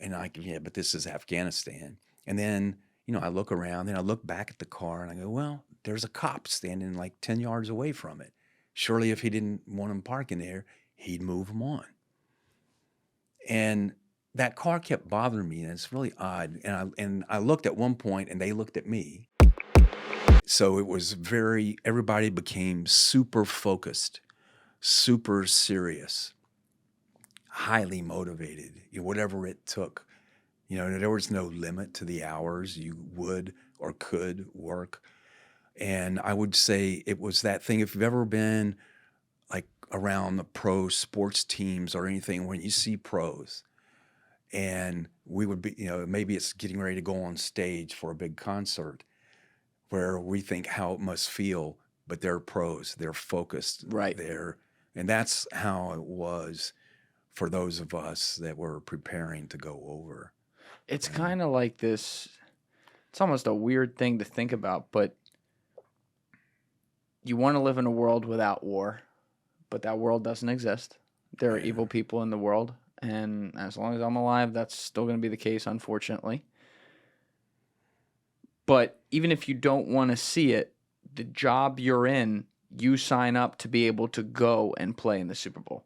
And yeah, but this is Afghanistan. And then, I look around, then I look back at the car and I go, well, there's a cop standing like 10 yards away from it. Surely if he didn't want him parking there, he'd move him on. And that car kept bothering me, and it's really odd. And I looked at one point, and they looked at me. So it was everybody became super focused, super serious, highly motivated, whatever it took. There was no limit to the hours you would or could work. And I would say it was that thing. If you've ever been like around the pro sports teams or anything, when you see pros, and we would be, maybe it's getting ready to go on stage for a big concert where we think how it must feel, but they're pros, they're focused, Right. And that's how it was for those of us that were preparing to go over. It's kind of like this. It's almost a weird thing to think about, but you want to live in a world without war, but that world doesn't exist. There are evil people in the world, and as long as I'm alive, that's still going to be the case, unfortunately. But even if you don't want to see it, the job you're in, you sign up to be able to go and play in the Super Bowl.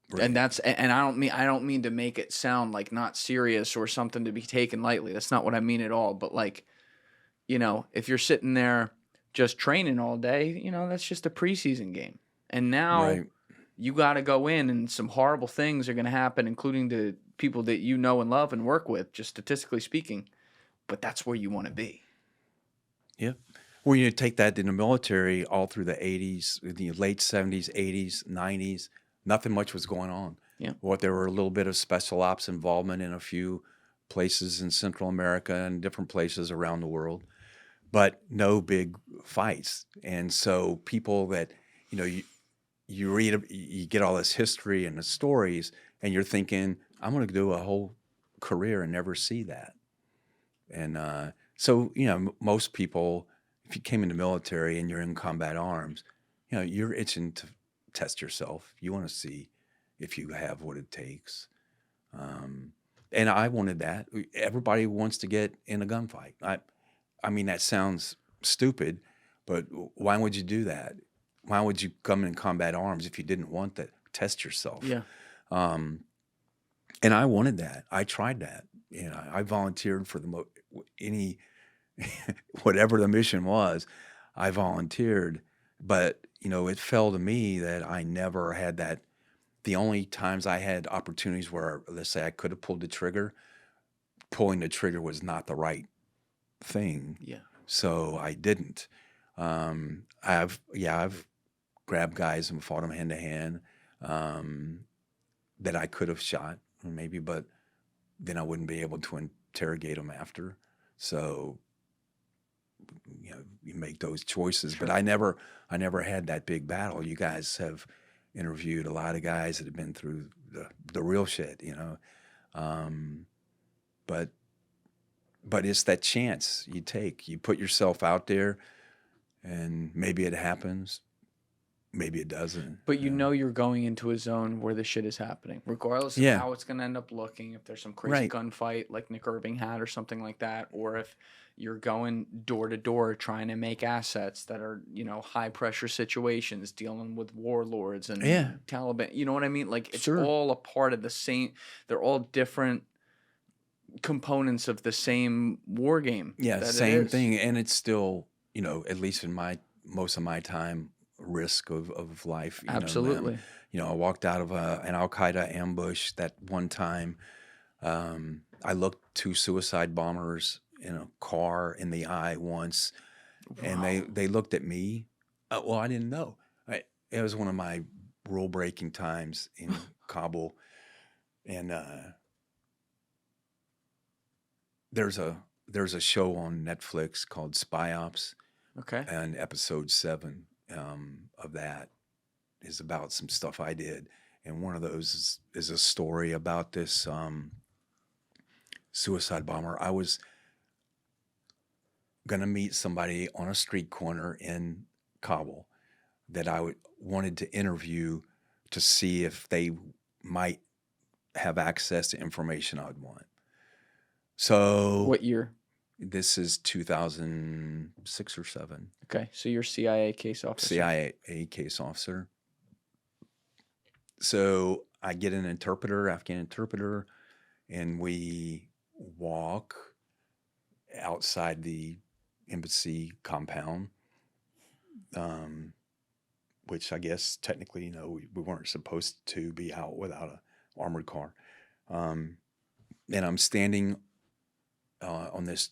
Right. And I don't mean to make it sound like not serious or something to be taken lightly. That's not what I mean at all. But like, if you're sitting there just training all day, that's just a preseason game. And now you got to go in, and some horrible things are going to happen, including to people that you know and love and work with, just statistically speaking. But that's where you want to be. Yeah. Well, you take that in the military all through the 80s, the late 70s, 80s, 90s. Nothing much was going on. Yeah. There were a little bit of special ops involvement in a few places in Central America and different places around the world, but no big fights. And so people that, you read, you get all this history and the stories, and you're thinking, I'm going to do a whole career and never see that. And so, most people, if you came in the military and you're in combat arms, you're itching to test yourself. You want to see if you have what it takes. And I wanted that. Everybody wants to get in a gunfight. I mean, that sounds stupid, but why would you do that? Why would you come in combat arms if you didn't want to test yourself? Yeah. And I wanted that. I tried that. I volunteered for whatever the mission was. I volunteered, but it fell to me that I never had that. The only times I had opportunities where, let's say, I could have pulled the trigger, pulling the trigger was not the right thing. Yeah. So I didn't. I've grabbed guys and fought them hand to hand that I could have shot maybe, but then I wouldn't be able to interrogate them after. So you make those choices. Sure. But I never had that big battle. You guys have interviewed a lot of guys that have been through the real shit, but it's that chance you take. You put yourself out there, and maybe it happens, maybe it doesn't. But you're going into a zone where the shit is happening, regardless of how it's going to end up looking. If there's some crazy gunfight like Nick Irving had or something like that, or if you're going door to door trying to make assets that are, high pressure situations, dealing with warlords and Taliban. You know what I mean? Like, it's all a part of the same. They're all different components of the same war game. Yeah, same thing. And it's still, at least in most of my time, risk of life. Absolutely. I walked out of an Al-Qaeda ambush that one time. I looked 2 suicide bombers in a car in the eye once, and they looked at me. Well, I didn't know. It was one of my rule-breaking times in Kabul, and there's a show on Netflix called Spy Ops. Okay. And episode 7 of that is about some stuff I did, and one of those is a story about this suicide bomber. I was going to meet somebody on a street corner in Kabul that I wanted to interview to see if they might have access to information I'd want. So What year? this is 2006 or 7. Okay, so you're CIA case officer. CIA case officer. So I get an interpreter, Afghan interpreter, and we walk outside the embassy compound, which I guess technically, we weren't supposed to be out without an armored car. And I'm standing on this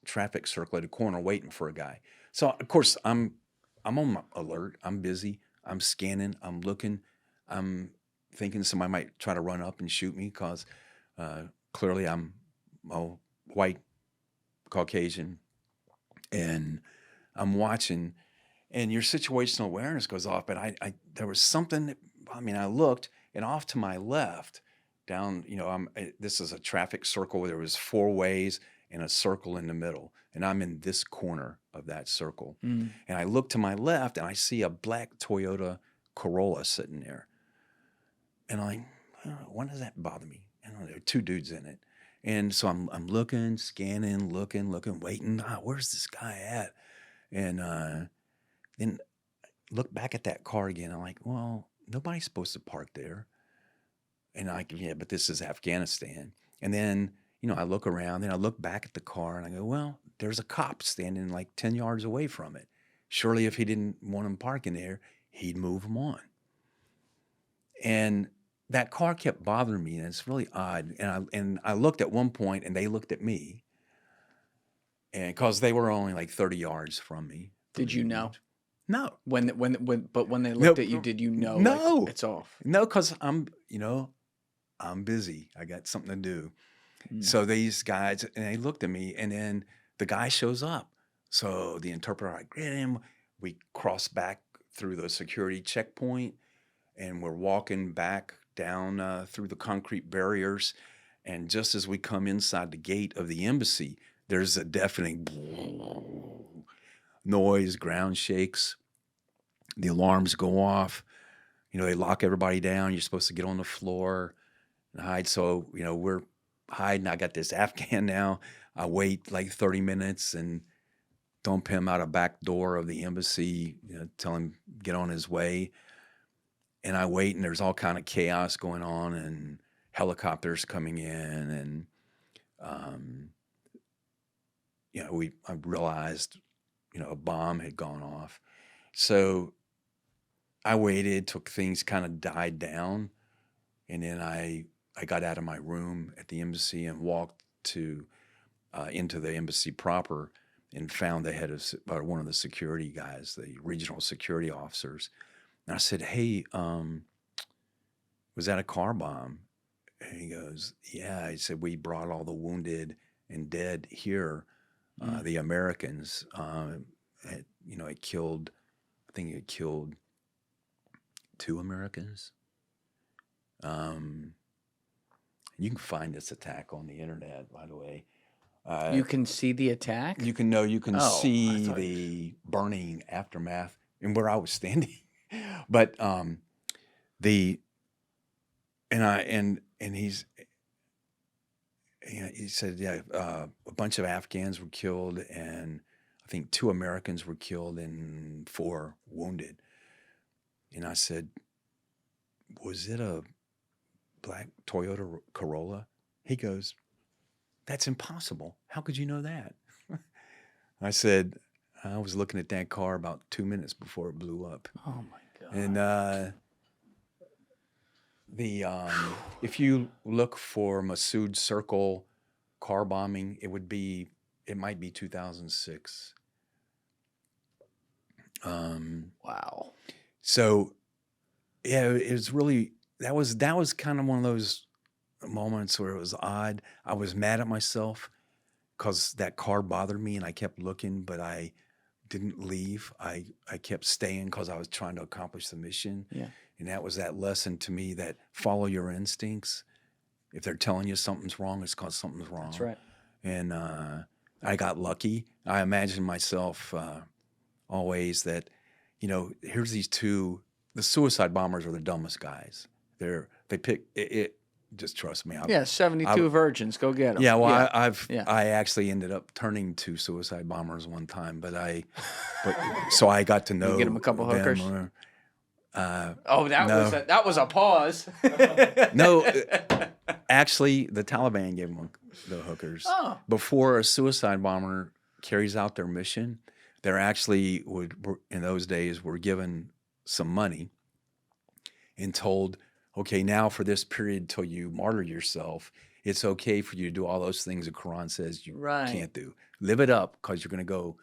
traffic circle at a corner waiting for a guy. So of course I'm on my alert. I'm busy. I'm scanning. I'm looking. I'm thinking somebody might try to run up and shoot me because clearly I'm a white Caucasian, and I'm watching, and your situational awareness goes off. But I there was something that, I looked, and off to my left, down, this is a traffic circle where there was 4 ways and a circle in the middle, and I'm in this corner of that circle. And I look to my left, and I see a black Toyota Corolla sitting there, and I'm like, why does that bother me? And there are 2 dudes in it. And so I'm looking, scanning, looking, waiting. Where's this guy at? And then look back at that car again. I'm like, well, nobody's supposed to park there. And but this is Afghanistan. And then, I look around, and I look back at the car, and I go, well, there's a cop standing like 10 yards away from it. Surely if he didn't want him parking there, he'd move him on. And that car kept bothering me, and it's really odd. And I looked at one point, and they looked at me, and because they were only like 30 yards from me. Did you know? No. When they looked at you, did you know? No, like, it's off. No, because I'm busy. I got something to do. So these guys, and they looked at me, and then the guy shows up. So the interpreter, I greet him. We cross back through the security checkpoint, and we're walking back down through the concrete barriers. And just as we come inside the gate of the embassy, there's a deafening noise, ground shakes, the alarms go off. They lock everybody down. You're supposed to get on the floor and hide. So, we're hiding. I got this Afghan now. I wait like 30 minutes and dump him out a back door of the embassy, tell him get on his way. And I wait, and there's all kind of chaos going on, and helicopters coming in, and I realized, a bomb had gone off. So I waited till things kind of died down, and then I got out of my room at the embassy and walked into the embassy proper, and found the head of one of the security guys, the regional security officers. And I said, hey, was that a car bomb? And he goes, yeah. He said, we brought all the wounded and dead here, the Americans. It killed, I think it killed 2 Americans. You can find this attack on the internet, by the way. You can see the attack? You can see the burning aftermath and where I was standing. But he said, a bunch of Afghans were killed, and I think 2 Americans were killed and 4 wounded. And I said, was it a black Toyota Corolla? He goes, that's impossible. How could you know that? I said, I was looking at that car about 2 minutes before it blew up. Oh my God. And if you look for Masood Circle car bombing, it might be 2006. Wow. So yeah, it was really, that was kind of one of those moments where it was odd. I was mad at myself because that car bothered me, and I kept looking, but I didn't leave. I kept staying because I was trying to accomplish the mission. Yeah. And that was that lesson to me, that follow your instincts. If they're telling you something's wrong, it's because something's wrong. That's right. And I got lucky. I imagine myself always that, here's these 2, the suicide bombers are the dumbest guys. They pick it. just trust me. Yeah, 72 virgins. Go get them. Yeah, well, Yeah. I actually ended up turning to suicide bombers one time, but so I got to know get them a couple them, hookers? no, that was a pause. no. Actually, the Taliban gave them the hookers. Oh. Before a suicide bomber carries out their mission, they're actually in those days were given some money and told, okay, now for this period till you martyr yourself, it's okay for you to do all those things the Quran says you can't do. Live it up because you're going to go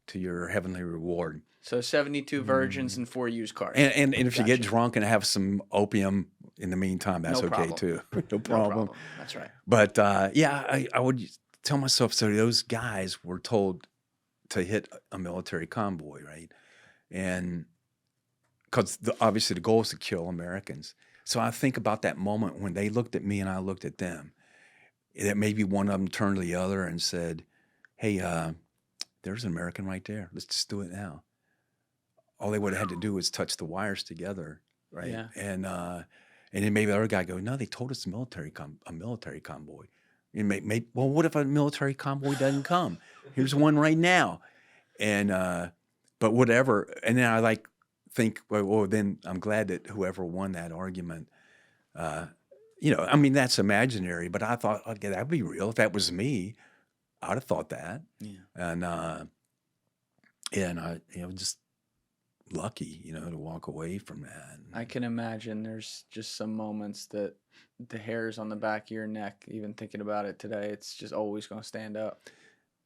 to your heavenly reward. So 72 virgins and 4 used cars. And if you get drunk and have some opium in the meantime, that's okay too. No problem. That's right. But yeah, I would tell myself, so those guys were told to hit a military convoy, right? And because obviously the goal is to kill Americans. So I think about that moment when they looked at me and I looked at them, that maybe one of them turned to the other and said, hey, there's an American right there. Let's just do it now. All they would have had to do was touch the wires together, right? Yeah. And then maybe the other guy go, no, they told us a military convoy. And well, what if a military convoy doesn't come? Here's one right now. And but whatever. And then I think, well, then I'm glad that whoever won that argument, I mean, that's imaginary, but I thought, okay, that'd be real. If that was me, I'd have thought that. Yeah. And I, just lucky, to walk away from that. I can imagine there's just some moments that the hairs on the back of your neck, even thinking about it today, it's just always going to stand up.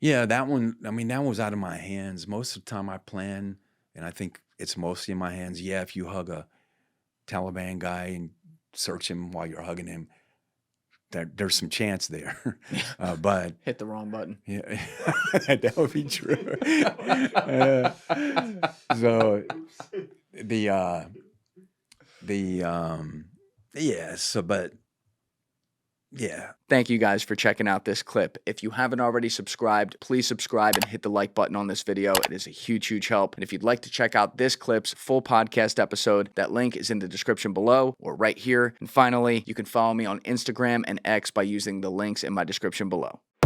Yeah, that one, I mean, that was out of my hands. Most of the time I plan, and I think it's mostly in my hands. Yeah, if you hug a Taliban guy and search him while you're hugging him, there's some chance there. But hit the wrong button. Yeah, that would be true. So but yeah. Thank you guys for checking out this clip. If you haven't already subscribed, please subscribe and hit the like button on this video. It is a huge, huge help. And if you'd like to check out this clip's full podcast episode, that link is in the description below or right here. And finally, you can follow me on Instagram and X by using the links in my description below.